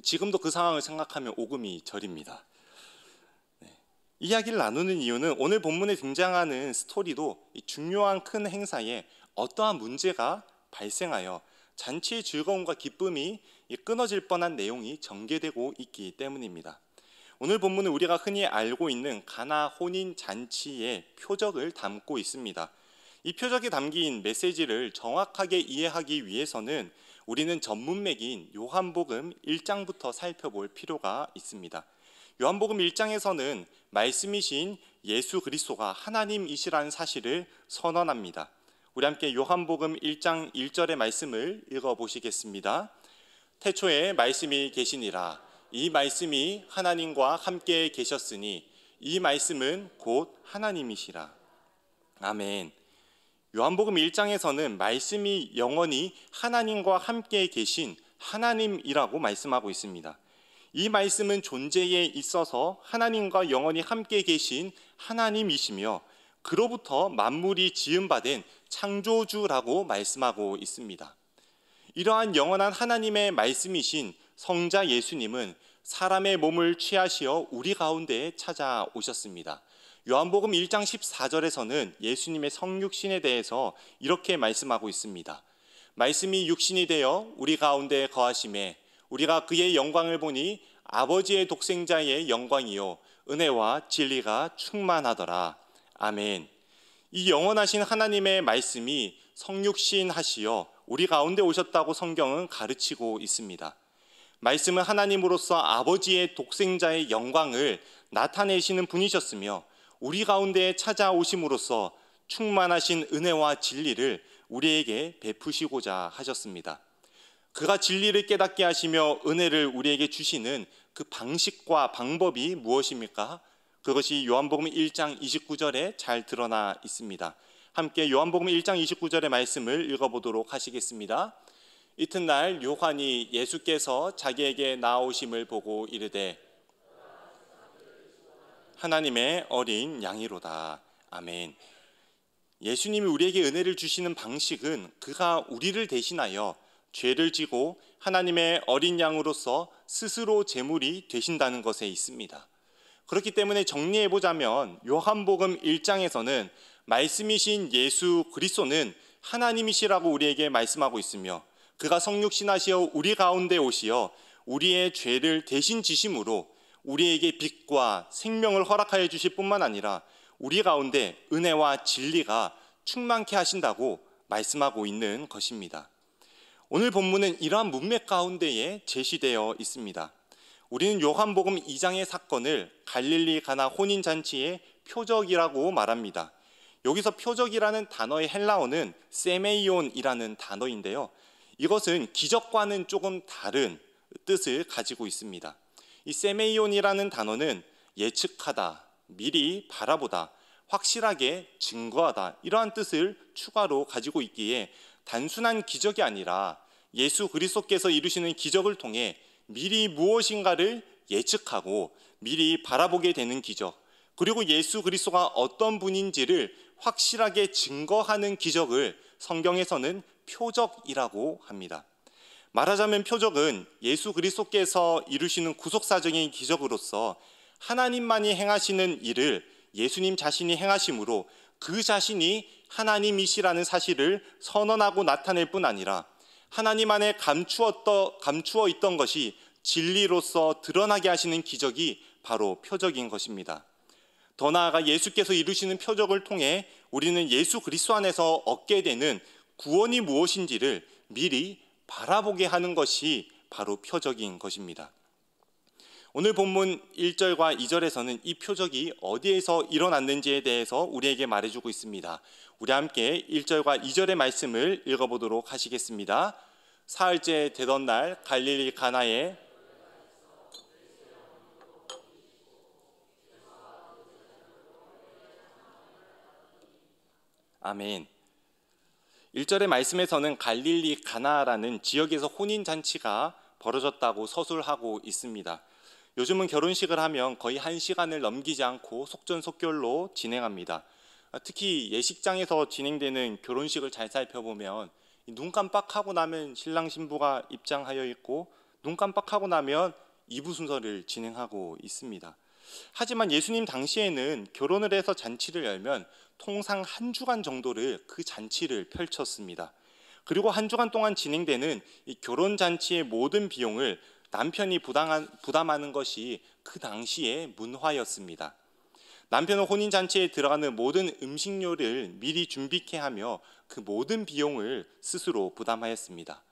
지금도 그 상황을 생각하면 오금이 저립니다. 이야기를 나누는 이유는 오늘 본문에 등장하는 스토리도 이 중요한 큰 행사에 어떠한 문제가 발생하여 잔치의 즐거움과 기쁨이 끊어질 뻔한 내용이 전개되고 있기 때문입니다. 오늘 본문은 우리가 흔히 알고 있는 가나 혼인 잔치의 표적을 담고 있습니다. 이 표적에 담긴 메시지를 정확하게 이해하기 위해서는 우리는 전문맥인 요한복음 1장부터 살펴볼 필요가 있습니다. 요한복음 1장에서는 말씀이신 예수 그리스도가 하나님이시라는 사실을 선언합니다. 우리 함께 요한복음 1장 1절의 말씀을 읽어보시겠습니다. 태초에 말씀이 계시니라. 이 말씀이 하나님과 함께 계셨으니 이 말씀은 곧 하나님이시라. 아멘. 요한복음 1장에서는 말씀이 영원히 하나님과 함께 계신 하나님이라고 말씀하고 있습니다. 이 말씀은 존재에 있어서 하나님과 영원히 함께 계신 하나님이시며 그로부터 만물이 지음받은 창조주라고 말씀하고 있습니다. 이러한 영원한 하나님의 말씀이신 성자 예수님은 사람의 몸을 취하시어 우리 가운데에 찾아오셨습니다. 요한복음 1장 14절에서는 예수님의 성육신에 대해서 이렇게 말씀하고 있습니다. 말씀이 육신이 되어 우리 가운데 거하심에 우리가 그의 영광을 보니 아버지의 독생자의 영광이요 은혜와 진리가 충만하더라. 아멘. 이 영원하신 하나님의 말씀이 성육신 하시어 우리 가운데 오셨다고 성경은 가르치고 있습니다. 말씀은 하나님으로서 아버지의 독생자의 영광을 나타내시는 분이셨으며 우리 가운데 찾아오심으로써 충만하신 은혜와 진리를 우리에게 베푸시고자 하셨습니다. 그가 진리를 깨닫게 하시며 은혜를 우리에게 주시는 그 방식과 방법이 무엇입니까? 그것이 요한복음 1장 29절에 잘 드러나 있습니다. 함께 요한복음 1장 29절의 말씀을 읽어보도록 하시겠습니다. 이튿날 요한이 예수께서 자기에게 나오심을 보고 이르되 하나님의 어린 양이로다. 아멘. 예수님이 우리에게 은혜를 주시는 방식은 그가 우리를 대신하여 죄를 지고 하나님의 어린 양으로서 스스로 제물이 되신다는 것에 있습니다. 그렇기 때문에 정리해보자면 요한복음 1장에서는 말씀이신 예수 그리스도는 하나님이시라고 우리에게 말씀하고 있으며 그가 성육신하시어 우리 가운데 오시어 우리의 죄를 대신 지심으로 우리에게 빛과 생명을 허락하여 주실 뿐만 아니라 우리 가운데 은혜와 진리가 충만케 하신다고 말씀하고 있는 것입니다. 오늘 본문은 이러한 문맥 가운데에 제시되어 있습니다. 우리는 요한복음 2장의 사건을 갈릴리 가나 혼인잔치의 표적이라고 말합니다. 여기서 표적이라는 단어의 헬라어는 세메이온이라는 단어인데요. 이것은 기적과는 조금 다른 뜻을 가지고 있습니다. 이 세메이온이라는 단어는 예측하다, 미리 바라보다, 확실하게 증거하다 이러한 뜻을 추가로 가지고 있기에 단순한 기적이 아니라 예수 그리스도께서 이루시는 기적을 통해 미리 무엇인가를 예측하고 미리 바라보게 되는 기적, 그리고 예수 그리스도가 어떤 분인지를 확실하게 증거하는 기적을 성경에서는 표적이라고 합니다. 말하자면 표적은 예수 그리스도께서 이루시는 구속사적인 기적으로서 하나님만이 행하시는 일을 예수님 자신이 행하심으로 그 자신이 하나님이시라는 사실을 선언하고 나타낼 뿐 아니라 하나님 안에 감추어 있던 것이 진리로서 드러나게 하시는 기적이 바로 표적인 것입니다. 더 나아가 예수께서 이루시는 표적을 통해 우리는 예수 그리스도 안에서 얻게 되는 구원이 무엇인지를 미리 바라보게 하는 것이 바로 표적인 것입니다. 오늘 본문 1절과 2절에서는 이 표적이 어디에서 일어났는지에 대해서 우리에게 말해주고 있습니다. 우리 함께 1절과 2절의 말씀을 읽어보도록 하시겠습니다. 사흘째 되던 날 갈릴리 가나에 아멘. 1절의 말씀에서는 갈릴리 가나라는 지역에서 혼인잔치가 벌어졌다고 서술하고 있습니다. 요즘은 결혼식을 하면 거의 1시간을 넘기지 않고 속전속결로 진행합니다. 특히 예식장에서 진행되는 결혼식을 잘 살펴보면 눈 깜빡하고 나면 신랑 신부가 입장하여 있고 눈 깜빡하고 나면 2부 순서를 진행하고 있습니다. 하지만 예수님 당시에는 결혼을 해서 잔치를 열면 통상 한 주간 정도를 그 잔치를 펼쳤습니다. 그리고 한 주간 동안 진행되는 이 결혼 잔치의 모든 비용을 남편이 부담하는 것이 그 당시의 문화였습니다. 남편은 혼인잔치에 들어가는 모든 음식료를 미리 준비케 하며 그 모든 비용을 스스로 부담하였습니다.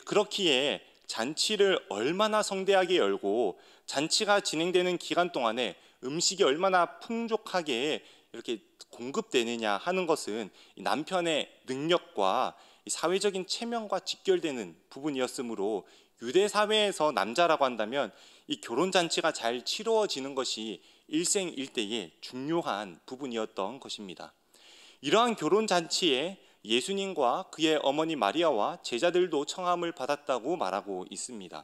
그렇기에 잔치를 얼마나 성대하게 열고 잔치가 진행되는 기간 동안에 음식이 얼마나 풍족하게 이렇게 공급되느냐 하는 것은 남편의 능력과 사회적인 체면과 직결되는 부분이었으므로 유대 사회에서 남자라고 한다면 이 결혼 잔치가 잘 치루어지는 것이 일생일대의 중요한 부분이었던 것입니다. 이러한 결혼 잔치에 예수님과 그의 어머니 마리아와 제자들도 청함을 받았다고 말하고 있습니다.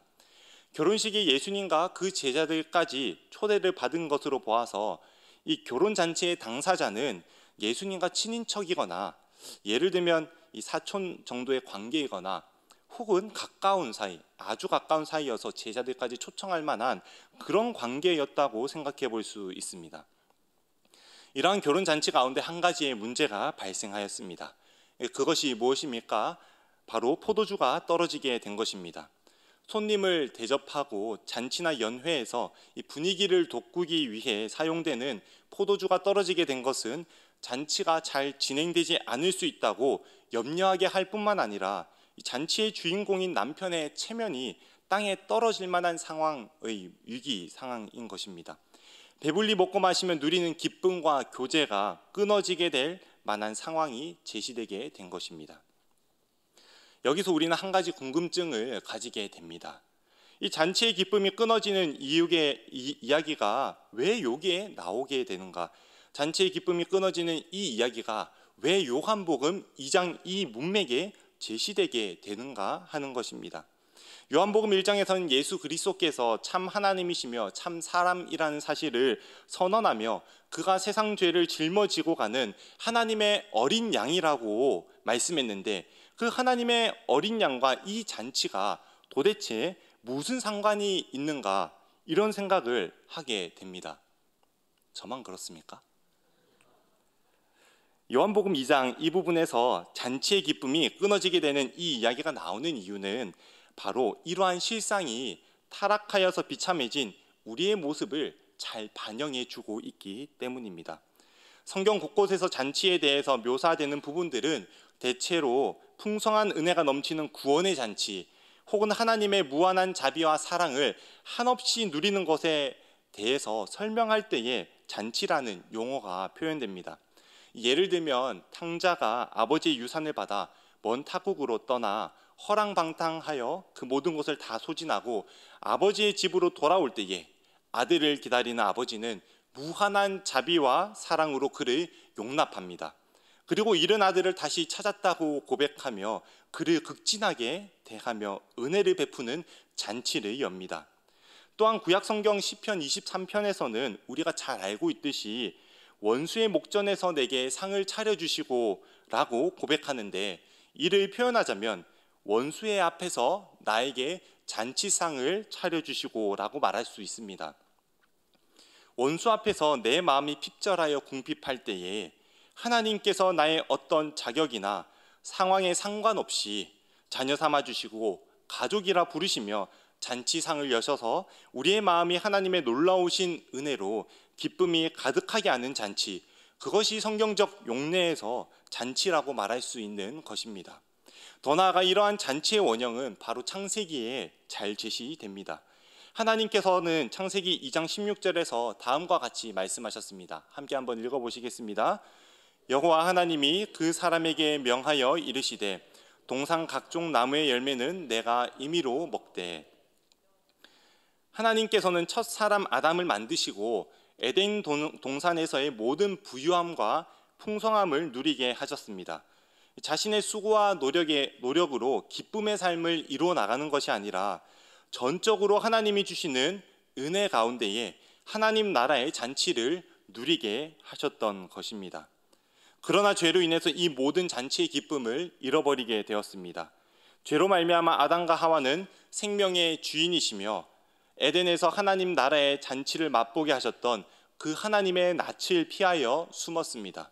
결혼식에 예수님과 그 제자들까지 초대를 받은 것으로 보아서 이 결혼 잔치의 당사자는 예수님과 친인척이거나 예를 들면 이 사촌 정도의 관계이거나 혹은 가까운 사이, 아주 가까운 사이여서 제자들까지 초청할 만한 그런 관계였다고 생각해 볼 수 있습니다. 이러한 결혼 잔치 가운데 한 가지의 문제가 발생하였습니다. 그것이 무엇입니까? 바로 포도주가 떨어지게 된 것입니다. 손님을 대접하고 잔치나 연회에서 이 분위기를 돋구기 위해 사용되는 포도주가 떨어지게 된 것은 잔치가 잘 진행되지 않을 수 있다고 염려하게 할 뿐만 아니라 잔치의 주인공인 남편의 체면이 땅에 떨어질 만한 상황의 위기 상황인 것입니다. 배불리 먹고 마시면 누리는 기쁨과 교제가 끊어지게 될 만한 상황이 제시되게 된 것입니다. 여기서 우리는 한 가지 궁금증을 가지게 됩니다. 이 잔치의 기쁨이 끊어지는 이야기가 왜 여기에 나오게 되는가? 잔치의 기쁨이 끊어지는 이 이야기가 왜 요한복음 2장 이 문맥에 제시되게 되는가 하는 것입니다. 요한복음 1장에서는 예수 그리스도께서 참 하나님이시며 참 사람이라는 사실을 선언하며 그가 세상 죄를 짊어지고 가는 하나님의 어린 양이라고 말씀했는데 그 하나님의 어린 양과 이 잔치가 도대체 무슨 상관이 있는가 이런 생각을 하게 됩니다. 저만 그렇습니까? 요한복음 2장 이 부분에서 잔치의 기쁨이 끊어지게 되는 이 이야기가 나오는 이유는 바로 이러한 실상이 타락하여서 비참해진 우리의 모습을 잘 반영해 주고 있기 때문입니다. 성경 곳곳에서 잔치에 대해서 묘사되는 부분들은 대체로 풍성한 은혜가 넘치는 구원의 잔치 혹은 하나님의 무한한 자비와 사랑을 한없이 누리는 것에 대해서 설명할 때에 잔치라는 용어가 표현됩니다. 예를 들면 탕자가 아버지의 유산을 받아 먼 타국으로 떠나 허랑방탕하여 그 모든 것을 다 소진하고 아버지의 집으로 돌아올 때에 아들을 기다리는 아버지는 무한한 자비와 사랑으로 그를 용납합니다. 그리고 잃은 아들을 다시 찾았다고 고백하며 그를 극진하게 대하며 은혜를 베푸는 잔치를 엽니다. 또한 구약성경 시편 23편에서는 우리가 잘 알고 있듯이 원수의 목전에서 내게 상을 차려주시고 라고 고백하는데 이를 표현하자면 원수의 앞에서 나에게 잔치상을 차려주시고 라고 말할 수 있습니다. 원수 앞에서 내 마음이 핍절하여 궁핍할 때에 하나님께서 나의 어떤 자격이나 상황에 상관없이 자녀 삼아주시고 가족이라 부르시며 잔치상을 여셔서 우리의 마음이 하나님의 놀라우신 은혜로 기쁨이 가득하게 하는 잔치, 그것이 성경적 용례에서 잔치라고 말할 수 있는 것입니다. 더 나아가 이러한 잔치의 원형은 바로 창세기에 잘 제시됩니다. 하나님께서는 창세기 2장 16절에서 다음과 같이 말씀하셨습니다. 함께 한번 읽어보시겠습니다. 여호와 하나님이 그 사람에게 명하여 이르시되 동산 각종 나무의 열매는 내가 임의로 먹되. 하나님께서는 첫 사람 아담을 만드시고 에덴 동산에서의 모든 부유함과 풍성함을 누리게 하셨습니다. 자신의 수고와 노력으로 기쁨의 삶을 이루어 나가는 것이 아니라 전적으로 하나님이 주시는 은혜 가운데에 하나님 나라의 잔치를 누리게 하셨던 것입니다. 그러나 죄로 인해서 이 모든 잔치의 기쁨을 잃어버리게 되었습니다. 죄로 말미암아 아담과 하와는 생명의 주인이시며 에덴에서 하나님 나라의 잔치를 맛보게 하셨던 그 하나님의 낯을 피하여 숨었습니다.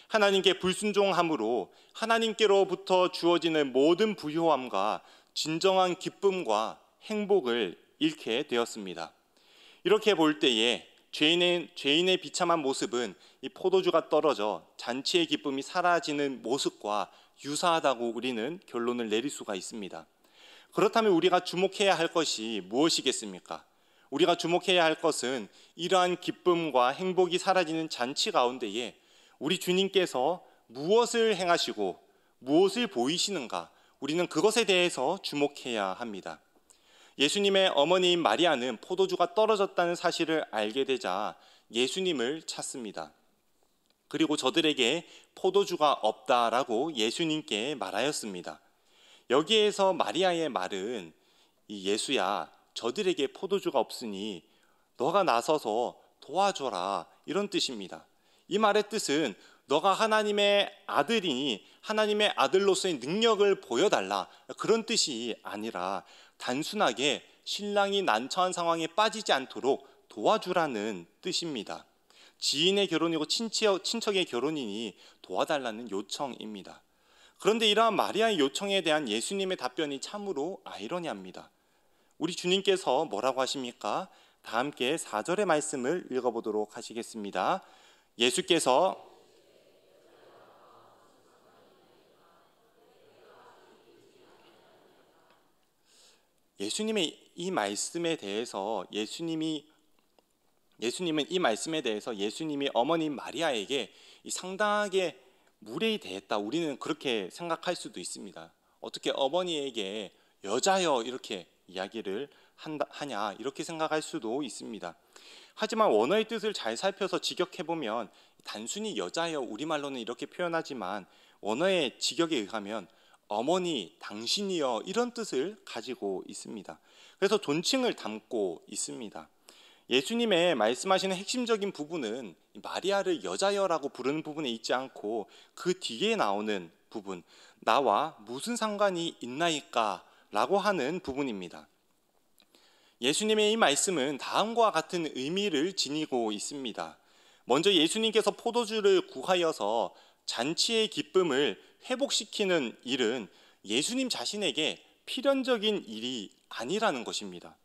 하나님께 불순종함으로 하나님께로부터 주어지는 모든 부요함과 진정한 기쁨과 행복을 잃게 되었습니다. 이렇게 볼 때에 죄인의 비참한 모습은 이 포도주가 떨어져 잔치의 기쁨이 사라지는 모습과 유사하다고 우리는 결론을 내릴 수가 있습니다. 그렇다면 우리가 주목해야 할 것이 무엇이겠습니까? 우리가 주목해야 할 것은 이러한 기쁨과 행복이 사라지는 잔치 가운데에 우리 주님께서 무엇을 행하시고 무엇을 보이시는가, 우리는 그것에 대해서 주목해야 합니다. 예수님의 어머니인 마리아는 포도주가 떨어졌다는 사실을 알게 되자 예수님을 찾습니다. 그리고 저들에게 포도주가 없다라고 예수님께 말하였습니다. 여기에서 마리아의 말은 이 예수야, 저들에게 포도주가 없으니 너가 나서서 도와줘라, 이런 뜻입니다. 이 말의 뜻은 너가 하나님의 아들이니 하나님의 아들로서의 능력을 보여달라, 그런 뜻이 아니라 단순하게 신랑이 난처한 상황에 빠지지 않도록 도와주라는 뜻입니다. 지인의 결혼이고 친척의 결혼이니 도와달라는 요청입니다. 그런데 이러한 마리아의 요청에 대한 예수님의 답변이 참으로 아이러니합니다. 우리 주님께서 뭐라고 하십니까? 다 함께 4절의 말씀을 읽어보도록 하시겠습니다. 예수님의 이 말씀에 대해서 예수님은 예수님이 어머님 마리아에게 상당하게 무례히 대했다, 우리는 그렇게 생각할 수도 있습니다. 어떻게 어머니에게 여자여 이렇게 이야기를 하냐, 이렇게 생각할 수도 있습니다. 하지만 원어의 뜻을 잘 살펴서 직역해보면 단순히 여자여, 우리말로는 이렇게 표현하지만 원어의 직역에 의하면 어머니, 당신이여, 이런 뜻을 가지고 있습니다. 그래서 존칭을 담고 있습니다. 예수님의 말씀하시는 핵심적인 부분은 마리아를 여자여라고 부르는 부분에 있지 않고 그 뒤에 나오는 부분, 나와 무슨 상관이 있나이까 라고 하는 부분입니다. 예수님의 이 말씀은 다음과 같은 의미를 지니고 있습니다. 먼저 예수님께서 포도주를 구하여서 잔치의 기쁨을 회복시키는 일은 예수님 자신에게 필연적인 일이 아니라는 것입니다.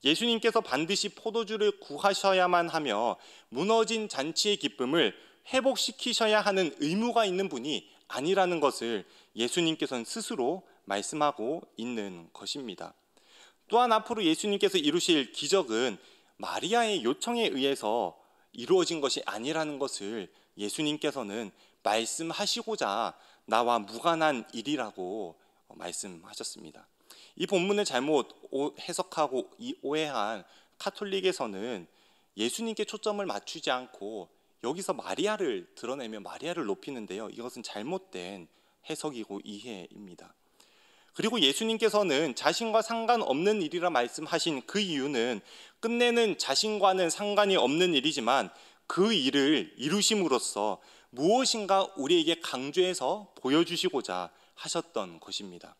예수님께서 반드시 포도주를 구하셔야만 하며 무너진 잔치의 기쁨을 회복시키셔야 하는 의무가 있는 분이 아니라는 것을 예수님께서는 스스로 말씀하고 있는 것입니다. 또한 앞으로 예수님께서 이루실 기적은 마리아의 요청에 의해서 이루어진 것이 아니라는 것을 예수님께서는 말씀하시고자 나와 무관한 일이라고 말씀하셨습니다. 이 본문을 잘못 해석하고 오해한 카톨릭에서는 예수님께 초점을 맞추지 않고 여기서 마리아를 드러내며 마리아를 높이는데요, 이것은 잘못된 해석이고 이해입니다. 그리고 예수님께서는 자신과 상관없는 일이라 말씀하신 그 이유는 끝내는 자신과는 상관이 없는 일이지만 그 일을 이루심으로써 무엇인가 우리에게 강조해서 보여주시고자 하셨던 것입니다.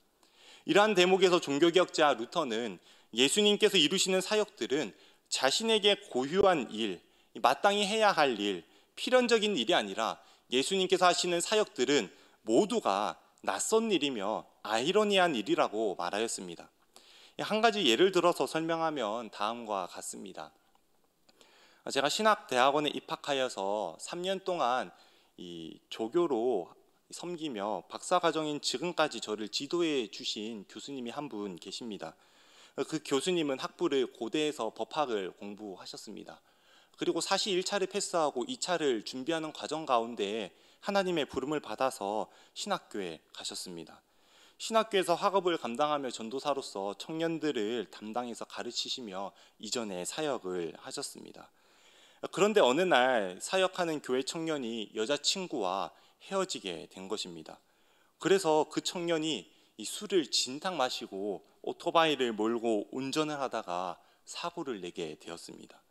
이러한 대목에서 종교개혁자 루터는 예수님께서 이루시는 사역들은 자신에게 고유한 일, 마땅히 해야 할 일, 필연적인 일이 아니라 예수님께서 하시는 사역들은 모두가 낯선 일이며 아이러니한 일이라고 말하였습니다. 한 가지 예를 들어서 설명하면 다음과 같습니다. 제가 신학대학원에 입학하여서 3년 동안 이 조교로 섬기며 박사과정인 지금까지 저를 지도해 주신 교수님이 한 분 계십니다. 그 교수님은 학부를 고대에서 법학을 공부하셨습니다. 그리고 사시 1차를 패스하고 2차를 준비하는 과정 가운데 하나님의 부름을 받아서 신학교에 가셨습니다. 신학교에서 학업을 감당하며 전도사로서 청년들을 담당해서 가르치시며 이전에 사역을 하셨습니다. 그런데 어느 날 사역하는 교회 청년이 여자친구와 헤어지게 된 것입니다. 그래서 그 청년이 이 술을 진탕 마시고 오토바이를 몰고 운전을 하다가 사고를 내게 되었습니다.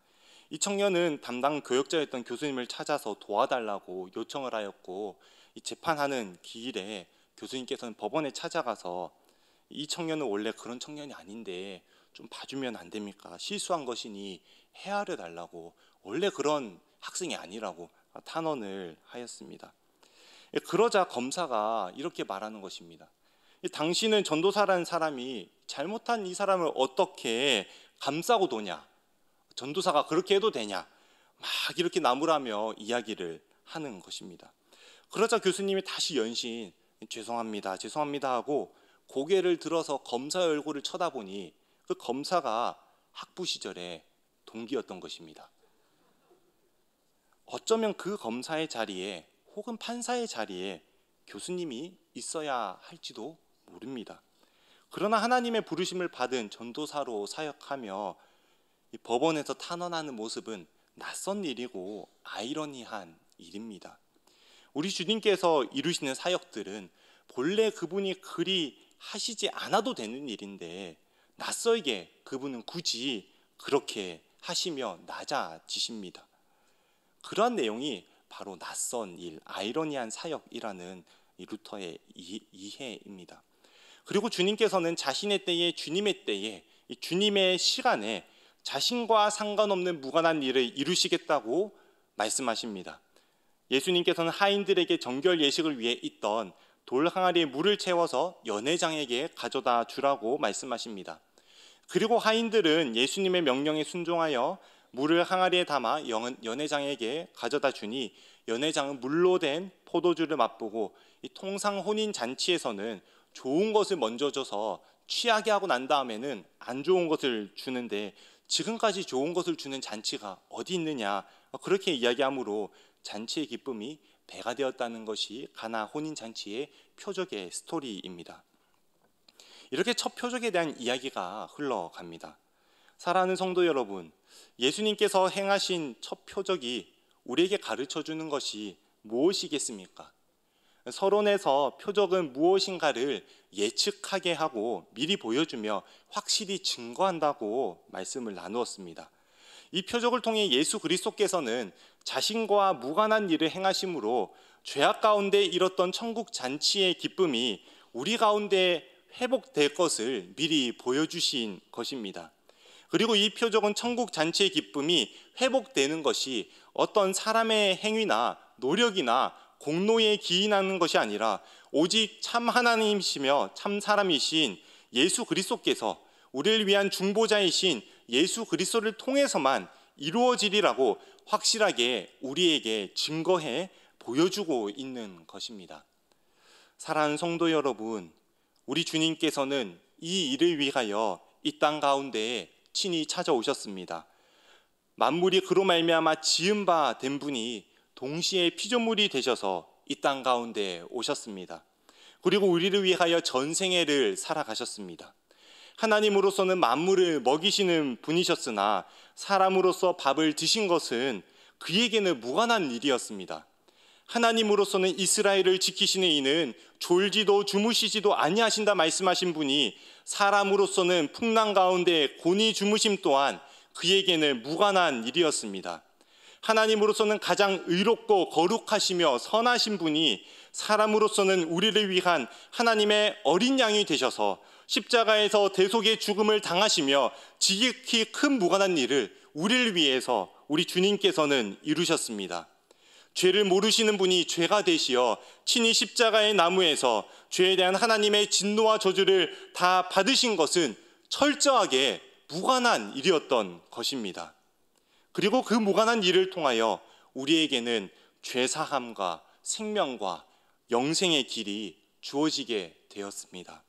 이 청년은 담당 교역자였던 교수님을 찾아서 도와달라고 요청을 하였고, 이 재판하는 기일에 교수님께서는 법원에 찾아가서 이 청년은 원래 그런 청년이 아닌데 좀 봐주면 안 됩니까? 실수한 것이니 헤아려 달라고, 원래 그런 학생이 아니라고 탄원을 하였습니다. 그러자 검사가 이렇게 말하는 것입니다. 당신은 전도사라는 사람이 잘못한 이 사람을 어떻게 감싸고 도냐, 전도사가 그렇게 해도 되냐, 막 이렇게 나무라며 이야기를 하는 것입니다. 그러자 교수님이 다시 연신 죄송합니다 죄송합니다 하고 고개를 들어서 검사의 얼굴을 쳐다보니 그 검사가 학부 시절에 동기였던 것입니다. 어쩌면 그 검사의 자리에 혹은 판사의 자리에 교수님이 있어야 할지도 모릅니다. 그러나 하나님의 부르심을 받은 전도사로 사역하며 이 법원에서 탄원하는 모습은 낯선 일이고 아이러니한 일입니다. 우리 주님께서 이루시는 사역들은 본래 그분이 그리 하시지 않아도 되는 일인데 낯설게 그분은 굳이 그렇게 하시며 낮아지십니다. 그러한 내용이 바로 낯선 일, 아이러니한 사역이라는 루터의 이해입니다. 그리고 주님께서는 자신의 때에, 주님의 때에, 주님의 시간에 자신과 상관없는 무관한 일을 이루시겠다고 말씀하십니다. 예수님께서는 하인들에게 정결 예식을 위해 있던 돌 항아리에 물을 채워서 연회장에게 가져다 주라고 말씀하십니다. 그리고 하인들은 예수님의 명령에 순종하여 물을 항아리에 담아 연회장에게 가져다 주니 연회장은 물로 된 포도주를 맛보고 이 통상 혼인 잔치에서는 좋은 것을 먼저 줘서 취하게 하고 난 다음에는 안 좋은 것을 주는데 지금까지 좋은 것을 주는 잔치가 어디 있느냐, 그렇게 이야기하므로 잔치의 기쁨이 배가 되었다는 것이 가나 혼인 잔치의 표적의 스토리입니다. 이렇게 첫 표적에 대한 이야기가 흘러갑니다. 사랑하는 성도 여러분, 예수님께서 행하신 첫 표적이 우리에게 가르쳐 주는 것이 무엇이겠습니까? 서론에서 표적은 무엇인가를 예측하게 하고 미리 보여주며 확실히 증거한다고 말씀을 나누었습니다. 이 표적을 통해 예수 그리스도께서는 자신과 무관한 일을 행하심으로 죄악 가운데 잃었던 천국 잔치의 기쁨이 우리 가운데 회복될 것을 미리 보여주신 것입니다. 그리고 이 표적은 천국 잔치의 기쁨이 회복되는 것이 어떤 사람의 행위나 노력이나 공로에 기인하는 것이 아니라 오직 참 하나님이시며 참 사람이신 예수 그리스도께서 우리를 위한 중보자이신 예수 그리스도를 통해서만 이루어지리라고 확실하게 우리에게 증거해 보여주고 있는 것입니다. 사랑하는 성도 여러분, 우리 주님께서는 이 일을 위하여 이 땅 가운데에 친히 찾아오셨습니다. 만물이 그로 말미암아 지은 바 된 분이 동시에 피조물이 되셔서 이 땅 가운데 오셨습니다. 그리고 우리를 위하여 전생애를 살아가셨습니다. 하나님으로서는 만물을 먹이시는 분이셨으나 사람으로서 밥을 드신 것은 그에게는 무관한 일이었습니다. 하나님으로서는 이스라엘을 지키시는 이는 졸지도 주무시지도 아니하신다 말씀하신 분이 사람으로서는 풍랑 가운데 곤히 주무심 또한 그에게는 무관한 일이었습니다. 하나님으로서는 가장 의롭고 거룩하시며 선하신 분이 사람으로서는 우리를 위한 하나님의 어린 양이 되셔서 십자가에서 대속의 죽음을 당하시며 지극히 큰 무관한 일을 우리를 위해서 우리 주님께서는 이루셨습니다. 죄를 모르시는 분이 죄가 되시어 친히 십자가의 나무에서 죄에 대한 하나님의 진노와 저주를 다 받으신 것은 철저하게 무관한 일이었던 것입니다. 그리고 그 무관한 일을 통하여 우리에게는 죄사함과 생명과 영생의 길이 주어지게 되었습니다.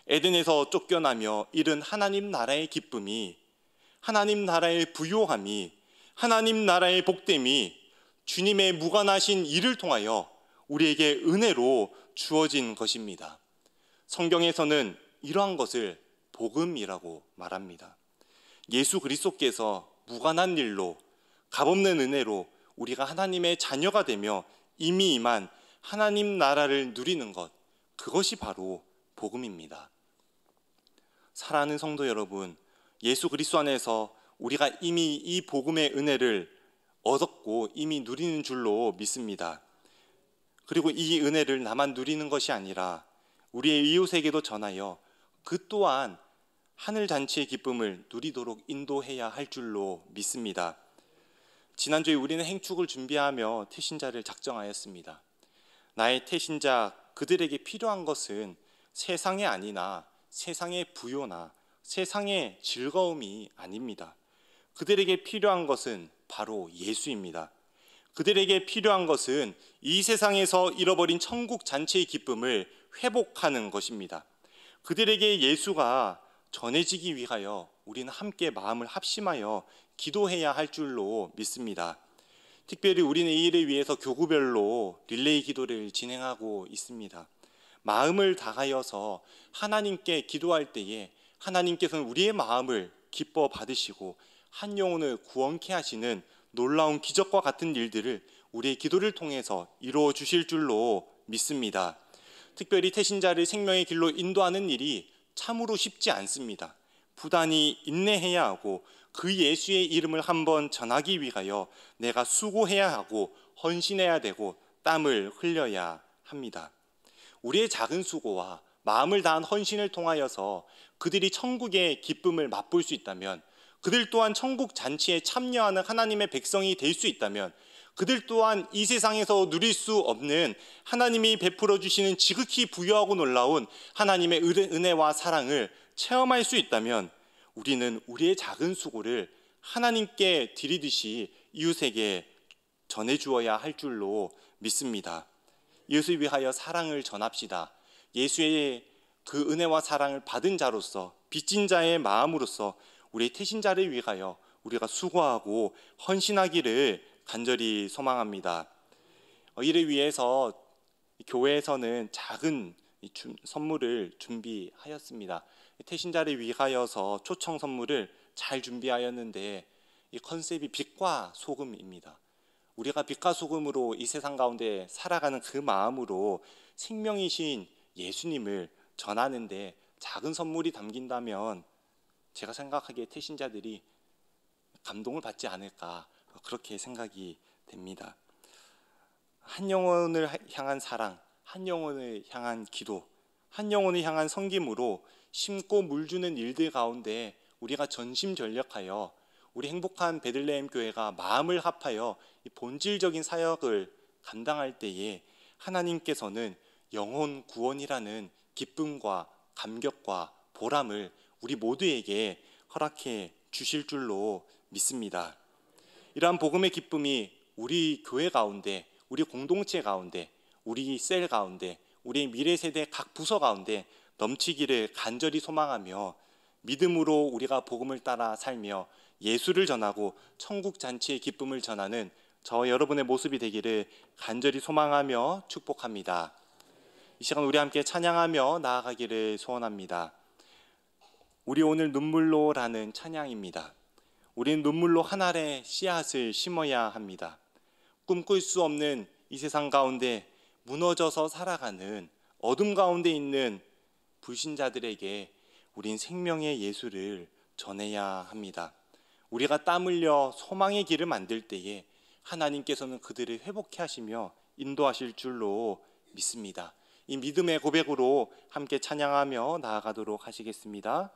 에덴에서 쫓겨나며 잃은 하나님 나라의 기쁨이, 하나님 나라의 부요함이, 하나님 나라의 복됨이 주님의 무관하신 일을 통하여 우리에게 은혜로 주어진 것입니다. 성경에서는 이러한 것을 복음이라고 말합니다. 예수 그리스도께서 무관한 일로, 값없는 은혜로 우리가 하나님의 자녀가 되며 이미 임한 하나님 나라를 누리는 것, 그것이 바로 복음입니다. 사랑하는 성도 여러분, 예수 그리스도 안에서 우리가 이미 이 복음의 은혜를 얻었고 이미 누리는 줄로 믿습니다. 그리고 이 은혜를 나만 누리는 것이 아니라 우리의 이웃에게도 전하여 그 또한 하늘 잔치의 기쁨을 누리도록 인도해야 할 줄로 믿습니다. 지난주에 우리는 행축을 준비하며 태신자를 작정하였습니다. 나의 태신자 그들에게 필요한 것은 세상의 안이나 세상의 부요나 세상의 즐거움이 아닙니다. 그들에게 필요한 것은 바로 예수입니다. 그들에게 필요한 것은 이 세상에서 잃어버린 천국 잔치의 기쁨을 회복하는 것입니다. 그들에게 예수가 전해지기 위하여 우리는 함께 마음을 합심하여 기도해야 할 줄로 믿습니다. 특별히 우리는 이 일을 위해서 교구별로 릴레이 기도를 진행하고 있습니다. 마음을 다하여서 하나님께 기도할 때에 하나님께서는 우리의 마음을 기뻐 받으시고 한 영혼을 구원케 하시는 놀라운 기적과 같은 일들을 우리의 기도를 통해서 이루어 주실 줄로 믿습니다. 특별히 태신자를 생명의 길로 인도하는 일이 참으로 쉽지 않습니다. 부단히 인내해야 하고 그 예수의 이름을 한번 전하기 위하여 내가 수고해야 하고 헌신해야 되고 땀을 흘려야 합니다. 우리의 작은 수고와 마음을 다한 헌신을 통하여서 그들이 천국의 기쁨을 맛볼 수 있다면, 그들 또한 천국 잔치에 참여하는 하나님의 백성이 될 수 있다면, 그들 또한 이 세상에서 누릴 수 없는 하나님이 베풀어 주시는 지극히 부유하고 놀라운 하나님의 은혜와 사랑을 체험할 수 있다면, 우리는 우리의 작은 수고를 하나님께 드리듯이 이웃에게 전해주어야 할 줄로 믿습니다. 이웃을 위하여 사랑을 전합시다. 예수의 그 은혜와 사랑을 받은 자로서, 빚진 자의 마음으로서 우리의 태신자를 위하여 우리가 수고하고 헌신하기를 간절히 소망합니다. 이를 위해서 교회에서는 작은 선물을 준비하였습니다. 태신자를 위하여서 초청 선물을 잘 준비하였는데, 이 컨셉이 빛과 소금입니다. 우리가 빛과 소금으로 이 세상 가운데 살아가는 그 마음으로 생명이신 예수님을 전하는데 작은 선물이 담긴다면 제가 생각하기에 태신자들이 감동을 받지 않을까, 그렇게 생각이 됩니다. 한 영혼을 향한 사랑, 한 영혼을 향한 기도, 한 영혼을 향한 섬김으로 심고 물주는 일들 가운데 우리가 전심전력하여 우리 행복한 베들레헴 교회가 마음을 합하여 이 본질적인 사역을 감당할 때에 하나님께서는 영혼 구원이라는 기쁨과 감격과 보람을 우리 모두에게 허락해 주실 줄로 믿습니다. 이러한 복음의 기쁨이 우리 교회 가운데, 우리 공동체 가운데, 우리 셀 가운데, 우리 미래 세대 각 부서 가운데 넘치기를 간절히 소망하며, 믿음으로 우리가 복음을 따라 살며 예수를 전하고 천국 잔치의 기쁨을 전하는 저 여러분의 모습이 되기를 간절히 소망하며 축복합니다. 이 시간 우리 함께 찬양하며 나아가기를 소원합니다. 우리 오늘 눈물로라는 찬양입니다. 우리는 눈물로 한 알의 씨앗을 심어야 합니다. 꿈꿀 수 없는 이 세상 가운데 무너져서 살아가는 어둠 가운데 있는 불신자들에게 우린 생명의 예수를 전해야 합니다. 우리가 땀 흘려 소망의 길을 만들 때에 하나님께서는 그들을 회복케 하시며 인도하실 줄로 믿습니다. 이 믿음의 고백으로 함께 찬양하며 나아가도록 하시겠습니다.